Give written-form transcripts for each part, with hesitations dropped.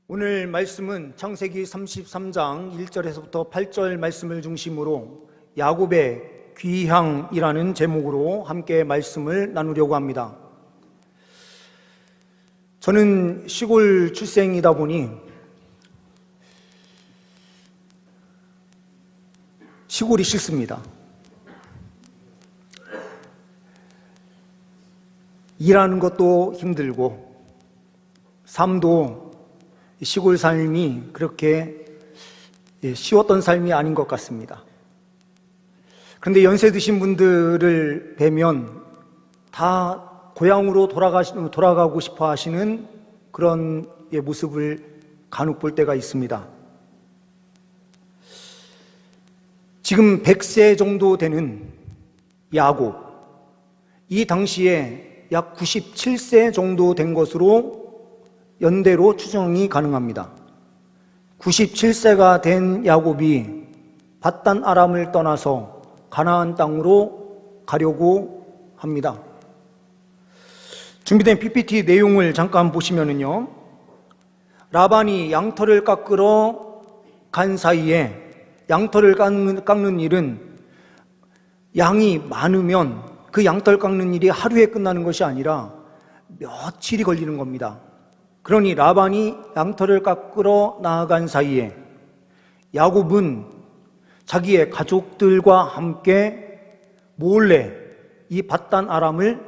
오늘 말씀은 창세기 33장 1절에서부터 8절 말씀을 중심으로 야곱의 귀향이라는 제목으로 함께 말씀을 나누려고 합니다. 저는 시골 출생이다 보니 시골이 싫습니다. 일하는 것도 힘들고 삶도 시골 삶이 그렇게 쉬웠던 삶이 아닌 것 같습니다. 그런데 연세 드신 분들을 뵈면 다 고향으로 돌아가고 싶어 하시는 그런 모습을 간혹 볼 때가 있습니다. 지금 100세 정도 되는 야곱, 이 당시에 약 97세 정도 된 것으로 연대로 추정이 가능합니다. 97세가 된 야곱이 밧단 아람을 떠나서 가나안 땅으로 가려고 합니다. 준비된 PPT 내용을 잠깐 보시면은요, 라반이 양털을 깎으러 간 사이에 양털을 깎는 일은 양이 많으면 그 양털 깎는 일이 하루에 끝나는 것이 아니라 며칠이 걸리는 겁니다. 그러니 라반이 양털을 깎으러 나아간 사이에 야곱은 자기의 가족들과 함께 몰래 이 밧단 아람을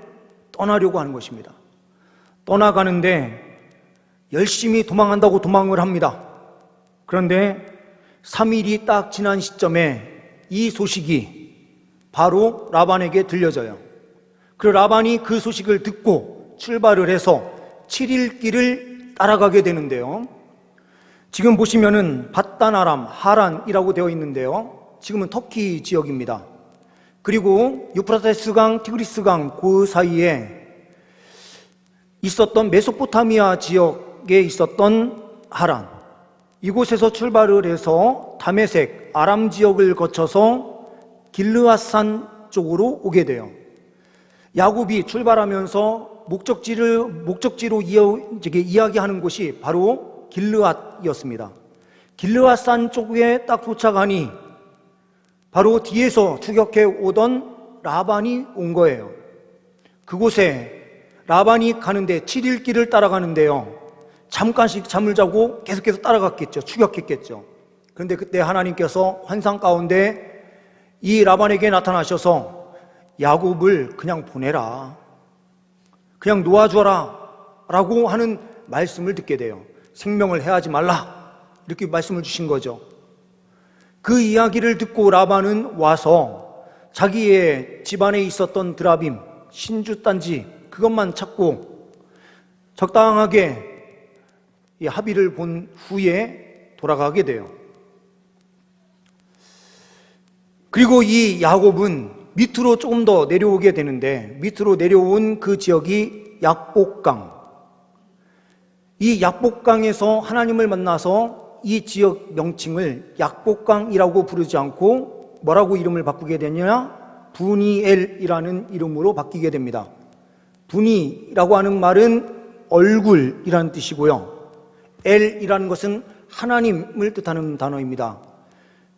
떠나려고 하는 것입니다. 떠나가는데 열심히 도망한다고 도망을 합니다. 그런데 3일이 딱 지난 시점에 이 소식이 바로 라반에게 들려져요. 그 라반이 그 소식을 듣고 출발을 해서 7일 길을 따라가게 되는데요. 지금 보시면은 밧단 아람, 하란이라고 되어 있는데요. 지금은 터키 지역입니다. 그리고 유프라테스강, 티그리스강 그 사이에 있었던 메소포타미아 지역에 있었던 하란, 이곳에서 출발을 해서 다메섹, 아람 지역을 거쳐서 길르앗산 쪽으로 오게 돼요. 야곱이 출발하면서 목적지로 이야기하는 곳이 바로 길르앗이었습니다. 길르앗산 쪽에 딱 도착하니 바로 뒤에서 추격해 오던 라반이 온 거예요. 그곳에 라반이 가는데 7일 길을 따라가는데요, 잠깐씩 잠을 자고 계속해서 따라갔겠죠. 추격했겠죠. 그런데 그때 하나님께서 환상 가운데 이 라반에게 나타나셔서 야곱을 그냥 보내라, 그냥 놓아줘라 라고 하는 말씀을 듣게 돼요. 생명을 해하지 말라, 이렇게 말씀을 주신 거죠. 그 이야기를 듣고 라반은 와서 자기의 집안에 있었던 드라빔, 신주단지 그것만 찾고 적당하게 합의를 본 후에 돌아가게 돼요. 그리고 이 야곱은 밑으로 조금 더 내려오게 되는데, 밑으로 내려온 그 지역이 약복강, 이 약복강에서 하나님을 만나서 이 지역 명칭을 약복강이라고 부르지 않고 뭐라고 이름을 바꾸게 되냐? 부니엘이라는 이름으로 바뀌게 됩니다. 부니라고 하는 말은 얼굴이라는 뜻이고요, 엘이라는 것은 하나님을 뜻하는 단어입니다.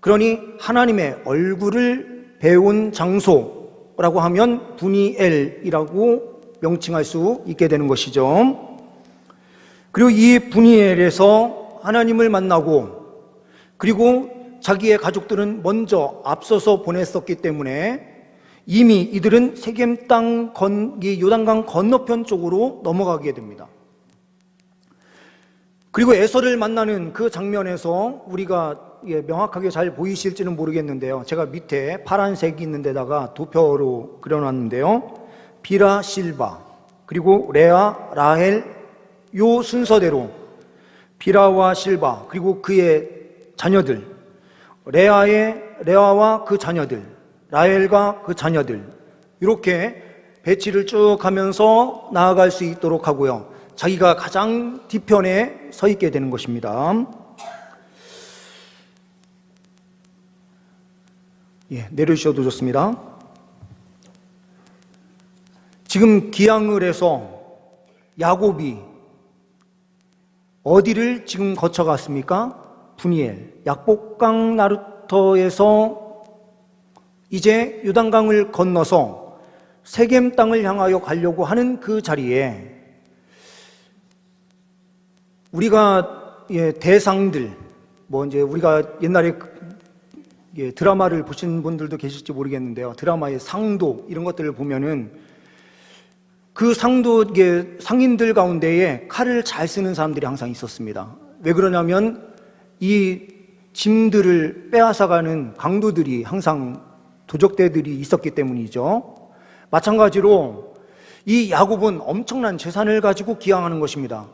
그러니 하나님의 얼굴을 배운 장소라고 하면 부니엘이라고 명칭할 수 있게 되는 것이죠. 그리고 이 부니엘에서 하나님을 만나고, 그리고 자기의 가족들은 먼저 앞서서 보냈었기 때문에 이미 이들은 세겜 땅 요단강 건너편 쪽으로 넘어가게 됩니다. 그리고 에서를 만나는 그 장면에서 우리가 명확하게 잘 보이실지는 모르겠는데요, 제가 밑에 파란색이 있는 데다가 도표로 그려놨는데요, 비라, 실바, 그리고 레아, 라헬, 요 순서대로 비라와 실바, 그리고 그의 자녀들, 레아와 그 자녀들, 라헬과 그 자녀들, 이렇게 배치를 쭉 하면서 나아갈 수 있도록 하고요, 자기가 가장 뒤편에 서 있게 되는 것입니다. 내려주셔도 좋습니다. 지금 기항을 해서 야곱이 어디를 지금 거쳐갔습니까? 분이엘, 약복강 나루터에서 이제 요단강을 건너서 세겜 땅을 향하여 가려고 하는 그 자리에 우리가 대상들, 이제 우리가 옛날에 드라마를 보신 분들도 계실지 모르겠는데요. 드라마의 상도 이런 것들을 보면은 그 상도 상인들 가운데에 칼을 잘 쓰는 사람들이 항상 있었습니다. 왜 그러냐면 이 짐들을 빼앗아가는 강도들이 항상 도적대들이 있었기 때문이죠. 마찬가지로 이 야곱은 엄청난 재산을 가지고 기항하는 것입니다.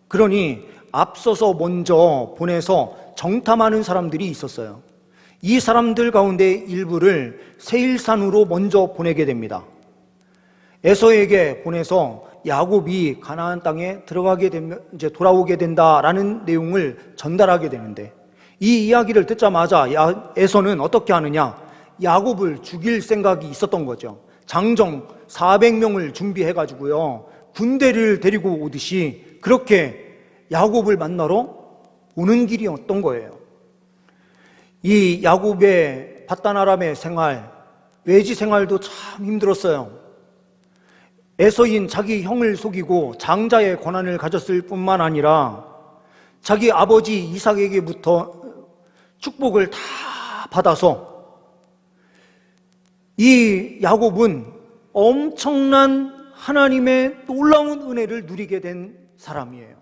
그러니 앞서서 먼저 보내서 정탐하는 사람들이 있었어요. 이 사람들 가운데 일부를 세일산으로 먼저 보내게 됩니다. 에서에게 보내서 야곱이 가나안 땅에 들어가게 되면 이제 돌아오게 된다라는 내용을 전달하게 되는데, 이 이야기를 듣자마자 에서는 어떻게 하느냐? 야곱을 죽일 생각이 있었던 거죠. 장정 400명을 준비해가지고요, 군대를 데리고 오듯이 그렇게 야곱을 만나러 오는 길이었던 거예요. 이 야곱의 밧단 아람의 생활, 외지 생활도 참 힘들었어요. 에서인 자기 형을 속이고 장자의 권한을 가졌을 뿐만 아니라 자기 아버지 이삭에게부터 축복을 다 받아서 이 야곱은 엄청난 하나님의 놀라운 은혜를 누리게 된 사람이에요.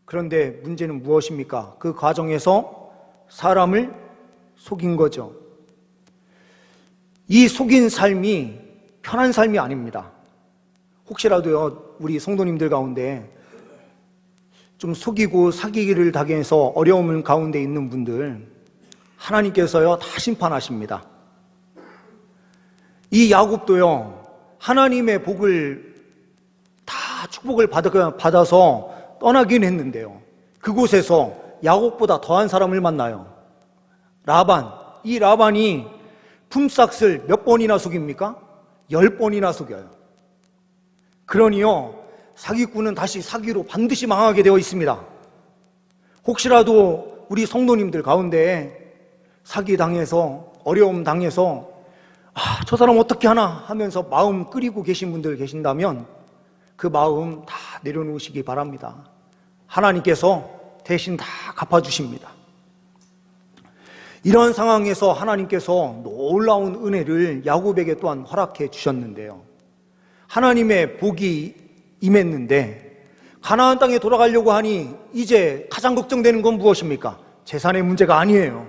그런데 문제는 무엇입니까? 그 과정에서 사람을 속인 거죠. 이 속인 삶이 편한 삶이 아닙니다. 혹시라도요, 우리 성도님들 가운데 좀 속이고 사기를 당해서 어려움 가운데 있는 분들, 하나님께서요 다 심판하십니다. 이 야곱도요, 하나님의 복을 다 축복을 받아서 떠나긴 했는데요, 그곳에서 야곱보다 더한 사람을 만나요. 라반. 이 라반이 품삯을 몇 번이나 속입니까? 10번이나 속여요. 그러니요, 사기꾼은 다시 사기로 반드시 망하게 되어 있습니다. 혹시라도 우리 성도님들 가운데 사기 당해서, 어려움 당해서 저 사람 어떻게 하나 하면서 마음 끓이고 계신 분들 계신다면 그 마음 다 내려놓으시기 바랍니다. 하나님께서 대신 다 갚아주십니다. 이런 상황에서 하나님께서 놀라운 은혜를 야곱에게 또한 허락해 주셨는데요, 하나님의 복이 임했는데 가나안 땅에 돌아가려고 하니 이제 가장 걱정되는 건 무엇입니까? 재산의 문제가 아니에요.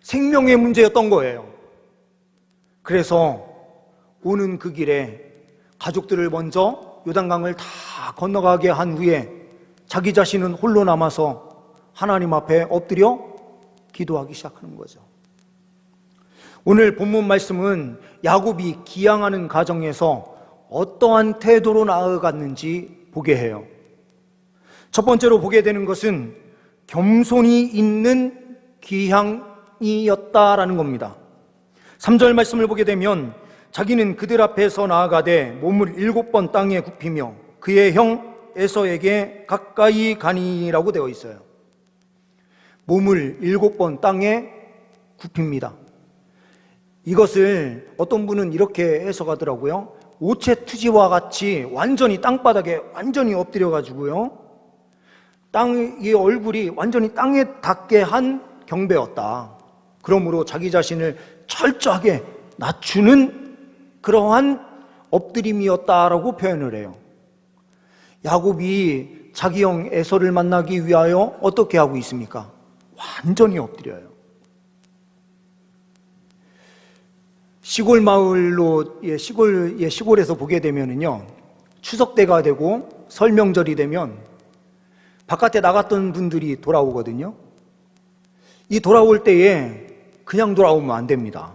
생명의 문제였던 거예요. 그래서 오는 그 길에 가족들을 먼저 요단강을 다 건너가게 한 후에 자기 자신은 홀로 남아서 하나님 앞에 엎드려 기도하기 시작하는 거죠. 오늘 본문 말씀은 야곱이 기항하는 과정에서 어떠한 태도로 나아갔는지 보게 해요. 첫 번째로 보게 되는 것은 겸손이 있는 기항이었다라는 겁니다. 3절 말씀을 보게 되면 자기는 그들 앞에서 나아가되 몸을 7번 땅에 굽히며 그의 형 에서에게 가까이 가니라고 되어 있어요. 몸을 7번 땅에 굽힙니다. 이것을 어떤 분은 이렇게 해석하더라고요. 오체투지와 같이 완전히 땅바닥에 완전히 엎드려가지고요, 땅의 얼굴이 완전히 땅에 닿게 한 경배였다. 그러므로 자기 자신을 철저하게 낮추는 그러한 엎드림이었다라고 표현을 해요. 야곱이 자기 형 에서를 만나기 위하여 어떻게 하고 있습니까? 완전히 엎드려요. 시골 마을로, 시골에서 보게 되면은요, 추석 때가 되고 설 명절이 되면 바깥에 나갔던 분들이 돌아오거든요. 이 돌아올 때에 그냥 돌아오면 안 됩니다.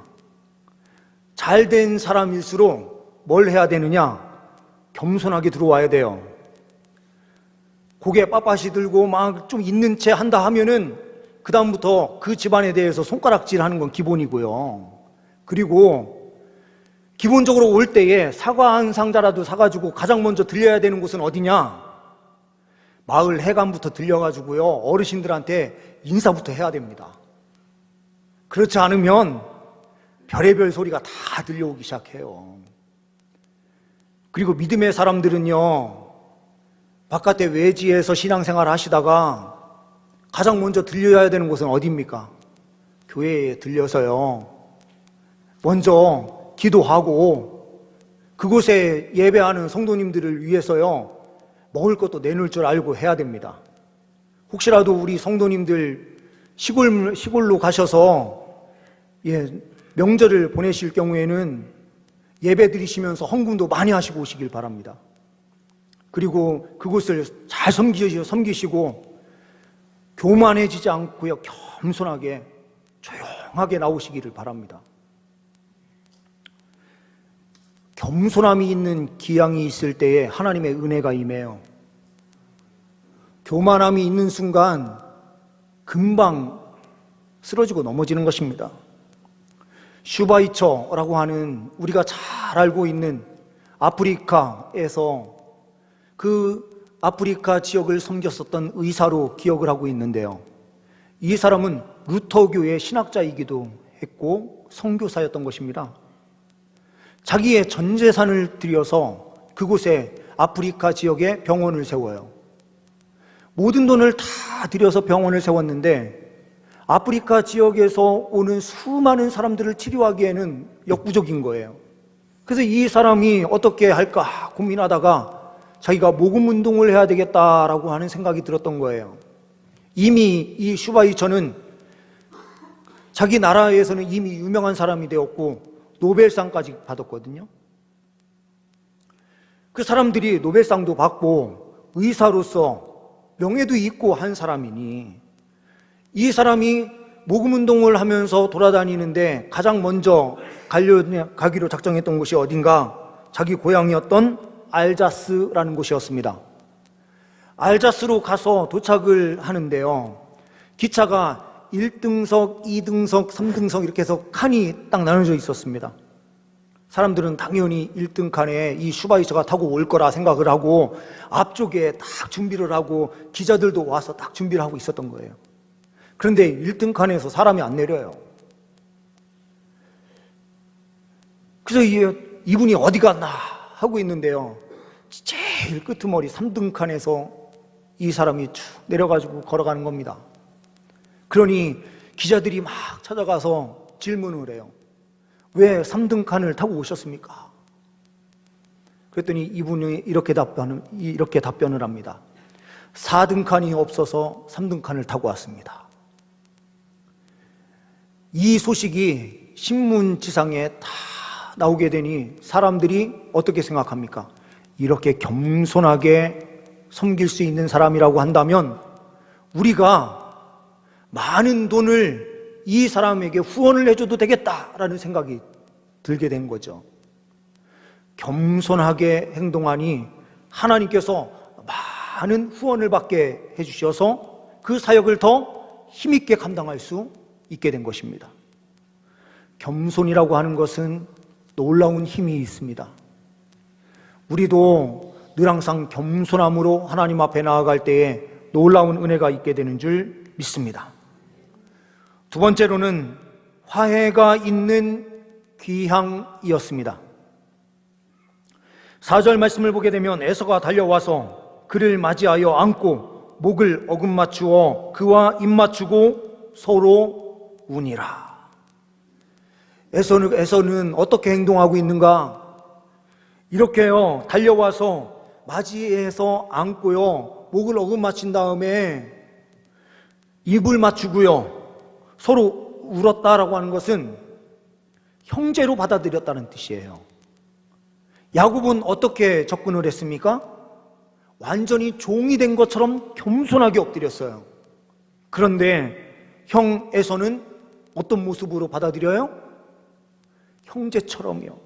잘된 사람일수록 뭘 해야 되느냐? 겸손하게 들어와야 돼요. 고개 빳빳이 들고 막 좀 있는 채 한다 하면은 그 다음부터 그 집안에 대해서 손가락질 하는 건 기본이고요. 그리고 기본적으로 올 때에 사과 한 상자라도 사가지고 가장 먼저 들려야 되는 곳은 어디냐? 마을 해관부터 들려가지고요, 어르신들한테 인사부터 해야 됩니다. 그렇지 않으면 별의별 소리가 다 들려오기 시작해요. 그리고 믿음의 사람들은요, 바깥에 외지에서 신앙생활 하시다가 가장 먼저 들려야 되는 곳은 어디입니까? 교회에 들려서요, 먼저 기도하고 그곳에 예배하는 성도님들을 위해서요, 먹을 것도 내놓을 줄 알고 해야 됩니다. 혹시라도 우리 성도님들 시골로 가셔서 명절을 보내실 경우에는 예배 드리시면서 헌금도 많이 하시고 오시길 바랍니다. 그리고 그곳을 잘 섬기시고 교만해지지 않고요, 겸손하게 조용하게 나오시기를 바랍니다. 겸손함이 있는 기양이 있을 때에 하나님의 은혜가 임해요. 교만함이 있는 순간 금방 쓰러지고 넘어지는 것입니다. 슈바이처라고 하는 우리가 잘 알고 있는 아프리카에서 그 아프리카 지역을 섬겼었던 의사로 기억을 하고 있는데요, 이 사람은 루터교의 신학자이기도 했고 선교사였던 것입니다. 자기의 전 재산을 들여서 그곳에 아프리카 지역에 병원을 세워요. 모든 돈을 다 들여서 병원을 세웠는데 아프리카 지역에서 오는 수많은 사람들을 치료하기에는 역부족인 거예요. 그래서 이 사람이 어떻게 할까 고민하다가 자기가 모금 운동을 해야 되겠다라고 하는 생각이 들었던 거예요. 이미 이 슈바이처는 자기 나라에서는 이미 유명한 사람이 되었고 노벨상까지 받았거든요. 그 사람들이 노벨상도 받고 의사로서 명예도 있고 한 사람이니 이 사람이 모금운동을 하면서 돌아다니는데 가장 먼저 가기로 작정했던 곳이 어딘가? 자기 고향이었던 알자스라는 곳이었습니다. 알자스로 가서 도착을 하는데요, 기차가 1등석, 2등석, 3등석 이렇게 해서 칸이 딱 나눠져 있었습니다. 사람들은 당연히 1등 칸에 이 슈바이처가 타고 올 거라 생각을 하고 앞쪽에 딱 준비를 하고 기자들도 와서 딱 준비를 하고 있었던 거예요. 그런데 1등 칸에서 사람이 안 내려요. 그래서 이분이 어디 갔나 하고 있는데요, 제일 끄트머리 3등 칸에서 이 사람이 쭉 내려가지고 걸어가는 겁니다. 그러니 기자들이 막 찾아가서 질문을 해요. 왜 3등 칸을 타고 오셨습니까? 그랬더니 이분이 이렇게 답변을 합니다. 4등 칸이 없어서 3등 칸을 타고 왔습니다. 이 소식이 신문지상에 다 나오게 되니 사람들이 어떻게 생각합니까? 이렇게 겸손하게 섬길 수 있는 사람이라고 한다면 우리가 많은 돈을 이 사람에게 후원을 해줘도 되겠다라는 생각이 들게 된 거죠. 겸손하게 행동하니 하나님께서 많은 후원을 받게 해주셔서 그 사역을 더 힘있게 감당할 수 있게 된 것입니다. 겸손이라고 하는 것은 놀라운 힘이 있습니다. 우리도 늘 항상 겸손함으로 하나님 앞에 나아갈 때에 놀라운 은혜가 있게 되는 줄 믿습니다. 두 번째로는 화해가 있는 귀향이었습니다. 4절 말씀을 보게 되면 에서가 달려와서 그를 맞이하여 안고 목을 어금맞추어 그와 입맞추고 서로 우니라. 에서는 어떻게 행동하고 있는가? 이렇게요, 달려와서 맞이해서 안고요, 목을 어금맞힌 다음에 입을 맞추고요, 서로 울었다라고 하는 것은 형제로 받아들였다는 뜻이에요. 야곱은 어떻게 접근을 했습니까? 완전히 종이 된 것처럼 겸손하게 엎드렸어요. 그런데 형 에서는 어떤 모습으로 받아들여요? 형제처럼요.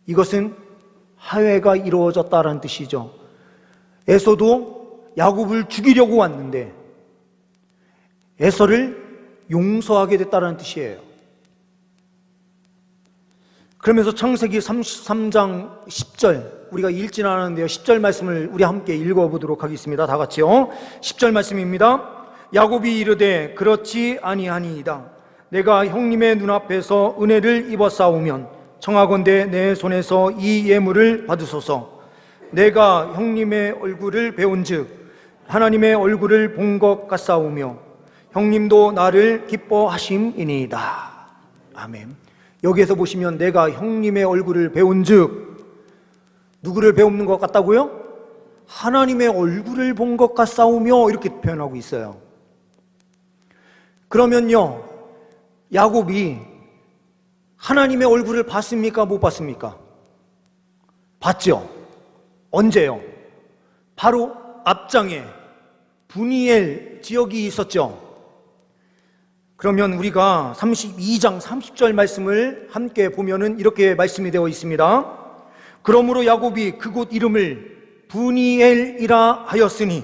이것은 화해가 이루어졌다는 뜻이죠. 에서도 야곱을 죽이려고 왔는데 에서를 용서하게 됐다는 뜻이에요. 그러면서 창세기 33장 10절 우리가 읽지는 않았는데요. 10절 말씀을 우리 함께 읽어보도록 하겠습니다. 다 같이요. 10절 말씀입니다. 야곱이 이르되 그렇지 아니하니이다. 내가 형님의 눈앞에서 은혜를 입었사오면 청하건대 내 손에서 이 예물을 받으소서. 내가 형님의 얼굴을 배운즉 하나님의 얼굴을 본 것 같사오며 형님도 나를 기뻐하심이니이다. 아멘. 여기에서 보시면 내가 형님의 얼굴을 배운즉 누구를 배우는 것 같다고요? 하나님의 얼굴을 본 것 같사오며 이렇게 표현하고 있어요. 그러면요, 야곱이 하나님의 얼굴을 봤습니까? 못 봤습니까? 봤죠. 언제요? 바로 앞장에 브니엘 지역이 있었죠. 그러면 우리가 32장 30절 말씀을 함께 보면은 이렇게 말씀이 되어 있습니다. 그러므로 야곱이 그곳 이름을 브니엘이라 하였으니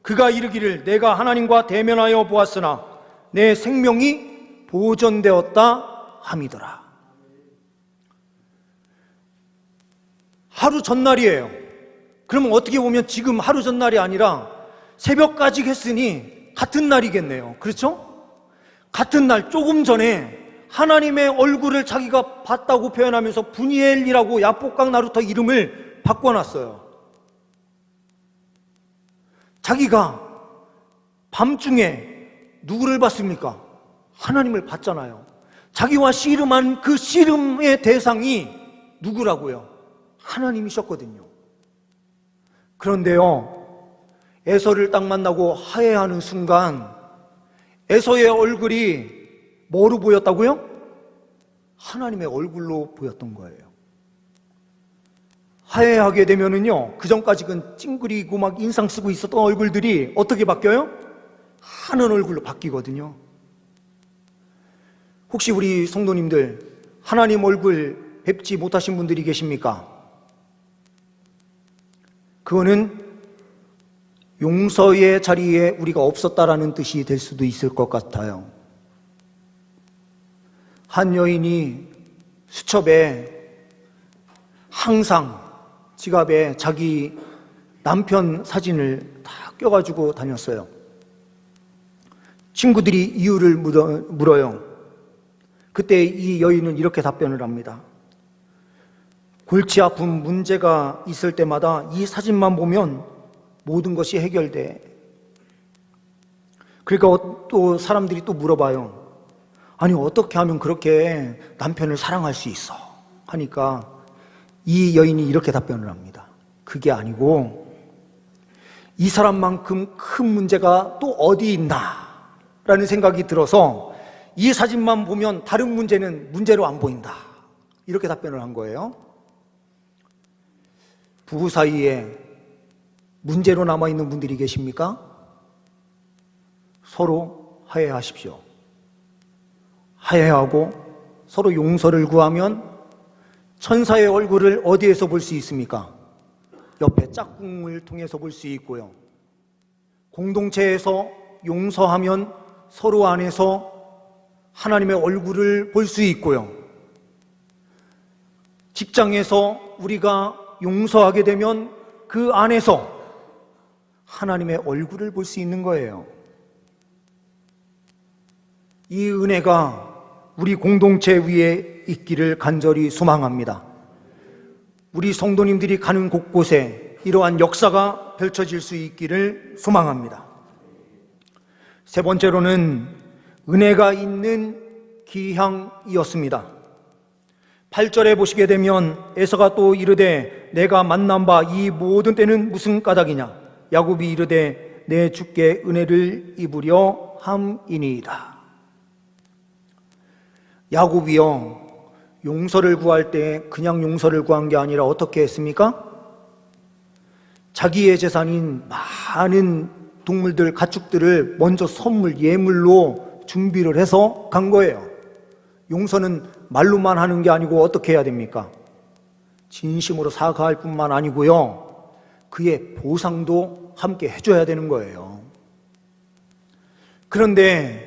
그가 이르기를 내가 하나님과 대면하여 보았으나 내 생명이 보존되었다 함이더라. 하루 전날이에요. 그러면 어떻게 보면 지금 하루 전날이 아니라 새벽까지 했으니 같은 날이겠네요. 그렇죠? 같은 날 조금 전에 하나님의 얼굴을 자기가 봤다고 표현하면서 브니엘이라고 야복강 나루터 이름을 바꿔놨어요. 자기가 밤중에 누구를 봤습니까? 하나님을 봤잖아요. 자기와 씨름한 그 씨름의 대상이 누구라고요? 하나님이셨거든요. 그런데요, 에서를 딱 만나고 화해하는 순간 에서의 얼굴이 뭐로 보였다고요? 하나님의 얼굴로 보였던 거예요. 화해하게 되면은요, 그 전까지는 찡그리고 막 인상 쓰고 있었던 얼굴들이 어떻게 바뀌어요? 하는 얼굴로 바뀌거든요. 혹시 우리 성도님들 하나님 얼굴 뵙지 못하신 분들이 계십니까? 그거는 용서의 자리에 우리가 없었다라는 뜻이 될 수도 있을 것 같아요. 한 여인이 수첩에 항상 지갑에 자기 남편 사진을 다 껴가지고 다녔어요. 친구들이 이유를 물어요. 그때 이 여인은 이렇게 답변을 합니다. 골치 아픈 문제가 있을 때마다 이 사진만 보면 모든 것이 해결돼. 그러니까 또 사람들이 또 물어봐요. 아니 어떻게 하면 그렇게 남편을 사랑할 수 있어? 하니까 이 여인이 이렇게 답변을 합니다. 그게 아니고 이 사람만큼 큰 문제가 또 어디 있나? 라는 생각이 들어서 이 사진만 보면 다른 문제는 문제로 안 보인다. 이렇게 답변을 한 거예요. 부부 사이에 문제로 남아있는 분들이 계십니까? 서로 화해하십시오. 화해하고 서로 용서를 구하면 천사의 얼굴을 어디에서 볼 수 있습니까? 옆에 짝꿍을 통해서 볼 수 있고요. 공동체에서 용서하면 서로 안에서 하나님의 얼굴을 볼 수 있고요. 직장에서 우리가 용서하게 되면 그 안에서 하나님의 얼굴을 볼 수 있는 거예요. 이 은혜가 우리 공동체 위에 있기를 간절히 소망합니다. 우리 성도님들이 가는 곳곳에 이러한 역사가 펼쳐질 수 있기를 소망합니다. 세 번째로는 은혜가 있는 기향이었습니다. 8절에 보시게 되면 에서가 또 이르되 내가 만난 바 이 모든 때는 무슨 까닭이냐? 야곱이 이르되 내 주께 은혜를 입으려 함이니이다. 야곱이요, 용서를 구할 때 그냥 용서를 구한 게 아니라 어떻게 했습니까? 자기의 재산인 많은 동물들, 가축들을 먼저 선물, 예물로 준비를 해서 간 거예요. 용서는 말로만 하는 게 아니고 어떻게 해야 됩니까? 진심으로 사과할 뿐만 아니고요, 그의 보상도 함께 해줘야 되는 거예요. 그런데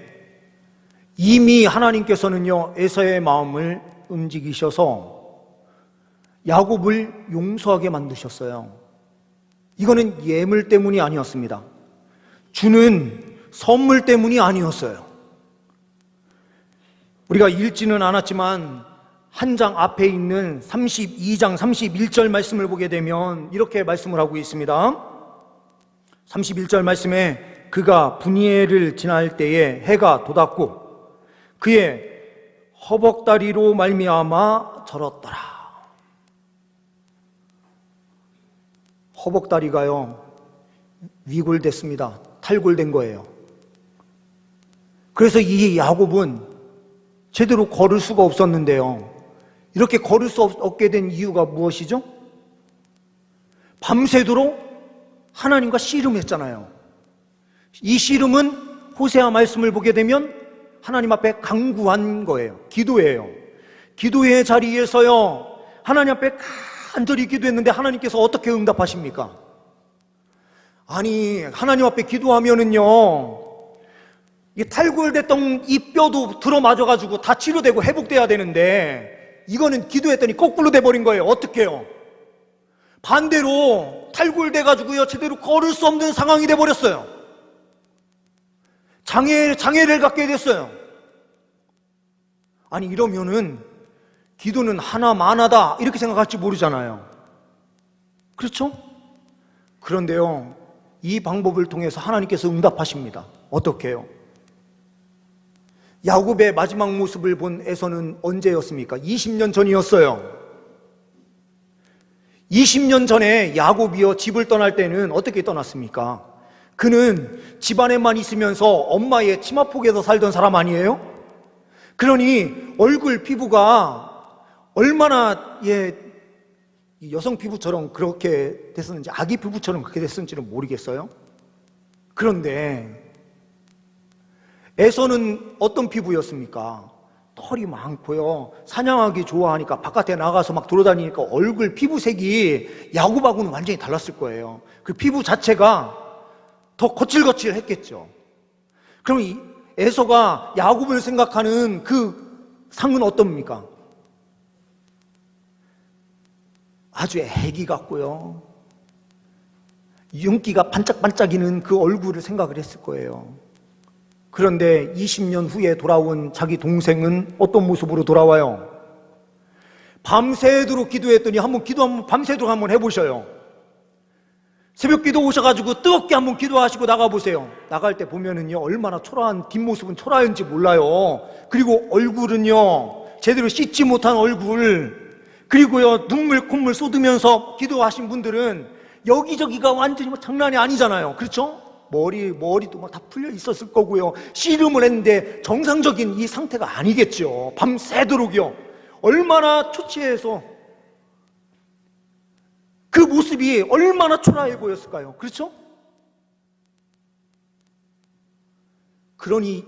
이미 하나님께서는요, 에서의 마음을 움직이셔서 야곱을 용서하게 만드셨어요. 이거는 예물 때문이 아니었습니다. 주는 선물 때문이 아니었어요. 우리가 읽지는 않았지만 한 장 앞에 있는 32장 31절 말씀을 보게 되면 이렇게 말씀을 하고 있습니다. 31절 말씀에 그가 분이엘을 지날 때에 해가 돋았고 그의 허벅다리로 말미암아 절었더라. 허벅다리가요 위골됐습니다. 탈골된 거예요. 그래서 이 야곱은 제대로 걸을 수가 없었는데요, 이렇게 걸을 수 없게 된 이유가 무엇이죠? 밤새도록 하나님과 씨름했잖아요. 이 씨름은 호세아 말씀을 보게 되면 하나님 앞에 간구한 거예요. 기도예요. 기도의 자리에서요 하나님 앞에 간절히 기도했는데 하나님께서 어떻게 응답하십니까? 아니, 하나님 앞에 기도하면은요 이 탈골됐던 이 뼈도 들어맞아가지고 다 치료되고 회복돼야 되는데 이거는 기도했더니 거꾸로 돼버린 거예요. 어떻게 해요? 반대로 탈골돼가지고요 제대로 걸을 수 없는 상황이 돼버렸어요. 장애를 갖게 됐어요. 아니, 이러면은 기도는 하나만하다 이렇게 생각할지 모르잖아요. 그렇죠? 그런데요 이 방법을 통해서 하나님께서 응답하십니다. 어떻게 해요? 야곱의 마지막 모습을 본 에서는 언제였습니까? 20년 전이었어요. 20년 전에 야곱이요 집을 떠날 때는 어떻게 떠났습니까? 그는 집안에만 있으면서 엄마의 치마폭에서 살던 사람 아니에요? 그러니 얼굴 피부가 얼마나 여성 피부처럼 그렇게 됐었는지, 아기 피부처럼 그렇게 됐었는지는 모르겠어요. 그런데 에서는 어떤 피부였습니까? 털이 많고요 사냥하기 좋아하니까 바깥에 나가서 막 돌아다니니까 얼굴 피부색이 야곱하고는 완전히 달랐을 거예요. 그 피부 자체가 더 거칠거칠했겠죠. 그럼 이 에서가 야곱을 생각하는 그 상은 어떻습니까? 아주 애기 같고요 윤기가 반짝반짝이는 그 얼굴을 생각을 했을 거예요. 그런데 20년 후에 돌아온 자기 동생은 어떤 모습으로 돌아와요? 밤새도록 기도했더니 밤새도록 한번 해보셔요. 새벽 기도 오셔가지고 뜨겁게 한번 기도하시고 나가보세요. 나갈 때 보면은요 얼마나 초라한, 뒷모습은 초라한지 몰라요. 그리고 얼굴은요 제대로 씻지 못한 얼굴, 그리고요 눈물 콧물 쏟으면서 기도하신 분들은 여기저기가 완전히 장난이 아니잖아요. 그렇죠? 머리도 막 다 풀려 있었을 거고요 씨름을 했는데 정상적인 이 상태가 아니겠죠. 밤새도록요 얼마나 초췌해서 그 모습이 얼마나 초라해 보였을까요? 그렇죠? 그러니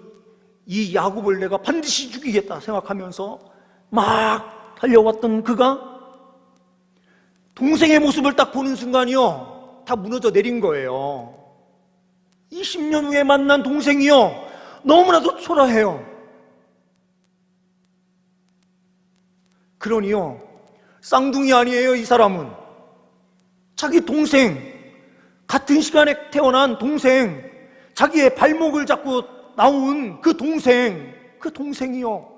이 야곱을 내가 반드시 죽이겠다 생각하면서 막 달려왔던 그가 동생의 모습을 딱 보는 순간이요 다 무너져 내린 거예요. 20년 후에 만난 동생이요 너무나도 초라해요. 그러니요 쌍둥이 아니에요. 이 사람은 자기 동생, 같은 시간에 태어난 동생, 자기의 발목을 잡고 나온 그 동생이요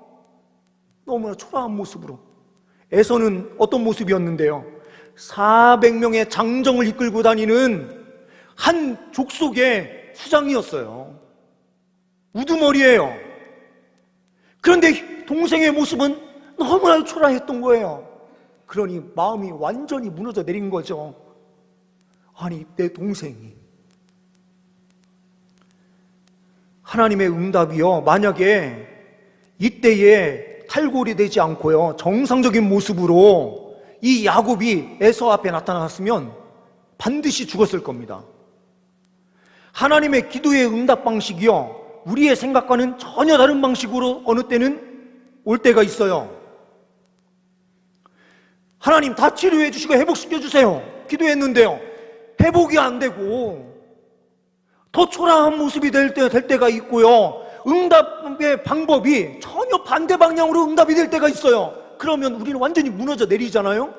너무나 초라한 모습으로. 에서는 어떤 모습이었는데요? 400명의 장정을 이끌고 다니는 한 족속의 수장이었어요. 우두머리예요. 그런데 동생의 모습은 너무나 초라했던 거예요. 그러니 마음이 완전히 무너져 내린 거죠. 아니, 내 동생이. 하나님의 응답이요 만약에 이때에 탈골이 되지 않고요 정상적인 모습으로 이 야곱이 에서 앞에 나타났으면 반드시 죽었을 겁니다. 하나님의 기도의 응답 방식이요 우리의 생각과는 전혀 다른 방식으로 어느 때는 올 때가 있어요. 하나님 다 치료해 주시고 회복시켜 주세요 기도했는데요 회복이 안 되고 더 초라한 모습이 될 때가 있고요 응답의 방법이 전혀 반대 방향으로 응답이 될 때가 있어요. 그러면 우리는 완전히 무너져 내리잖아요.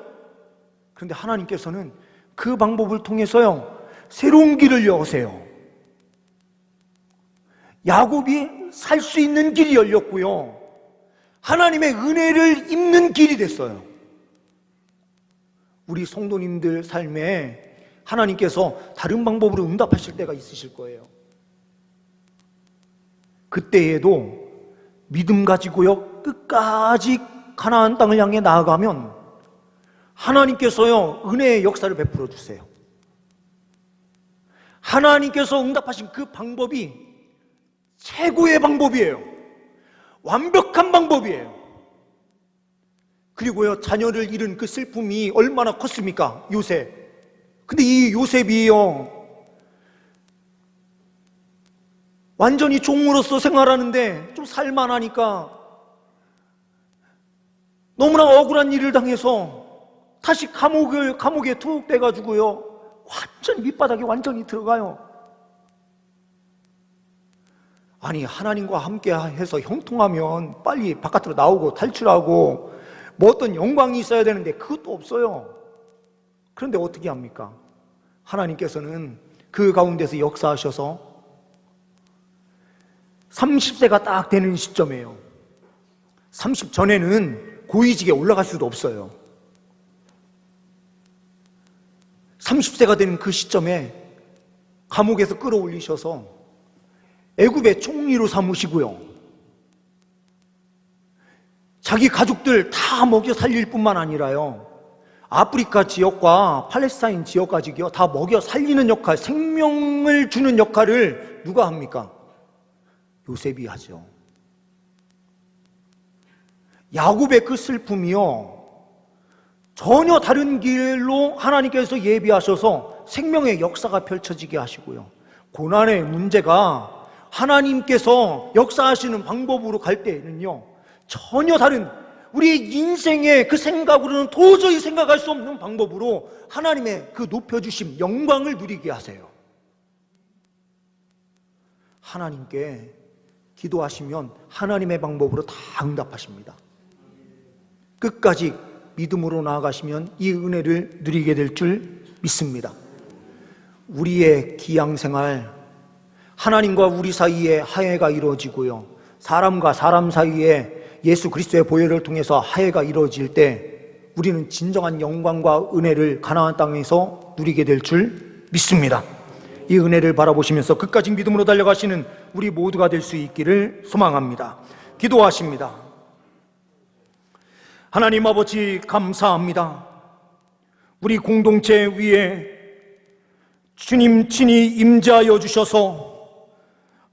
그런데 하나님께서는 그 방법을 통해서요, 새로운 길을 여세요. 야곱이 살 수 있는 길이 열렸고요, 하나님의 은혜를 입는 길이 됐어요. 우리 성도님들 삶에 하나님께서 다른 방법으로 응답하실 때가 있으실 거예요. 그때에도 믿음 가지고요, 끝까지 가나안 땅을 향해 나아가면 하나님께서요, 은혜의 역사를 베풀어 주세요. 하나님께서 응답하신 그 방법이 최고의 방법이에요. 완벽한 방법이에요. 그리고요, 자녀를 잃은 그 슬픔이 얼마나 컸습니까? 요셉. 근데 이 요셉이요, 완전히 종으로서 생활하는데 좀 살만하니까 너무나 억울한 일을 당해서 다시 감옥에 투옥돼가지고요, 완전히 밑바닥에 완전히 들어가요. 아니, 하나님과 함께 해서 형통하면 빨리 바깥으로 나오고 탈출하고 뭐 어떤 영광이 있어야 되는데 그것도 없어요. 그런데 어떻게 합니까? 하나님께서는 그 가운데서 역사하셔서 30세가 딱 되는 시점이에요. 30 전에는 고위직에 올라갈 수도 없어요. 30세가 되는 그 시점에 감옥에서 끌어올리셔서 애굽의 총리로 삼으시고요, 자기 가족들 다 먹여 살릴 뿐만 아니라요, 아프리카 지역과 팔레스타인 지역까지요 다 먹여 살리는 역할, 생명을 주는 역할을 누가 합니까? 요셉이 하죠. 야곱의 그 슬픔이요, 전혀 다른 길로 하나님께서 예비하셔서 생명의 역사가 펼쳐지게 하시고요, 고난의 문제가 하나님께서 역사하시는 방법으로 갈 때에는요, 전혀 다른 우리 인생의 그 생각으로는 도저히 생각할 수 없는 방법으로 하나님의 그 높여주심, 영광을 누리게 하세요. 하나님께 기도하시면 하나님의 방법으로 다 응답하십니다. 끝까지 믿음으로 나아가시면 이 은혜를 누리게 될 줄 믿습니다. 우리의 기양생활, 하나님과 우리 사이에 화해가 이루어지고요, 사람과 사람 사이에 예수 그리스도의 보혈을 통해서 화해가 이루어질 때 우리는 진정한 영광과 은혜를 가나안 땅에서 누리게 될 줄 믿습니다. 이 은혜를 바라보시면서 끝까지 믿음으로 달려가시는 우리 모두가 될 수 있기를 소망합니다. 기도하십니다. 하나님 아버지, 감사합니다. 우리 공동체 위에 주님 친히 임재하여 주셔서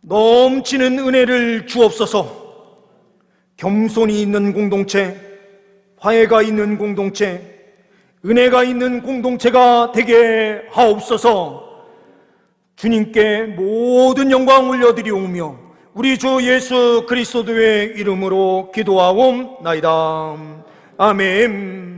넘치는 은혜를 주옵소서. 겸손이 있는 공동체, 화해가 있는 공동체, 은혜가 있는 공동체가 되게 하옵소서. 주님께 모든 영광 올려드리오며 우리 주 예수 그리스도의 이름으로 기도하옵나이다. 아멘.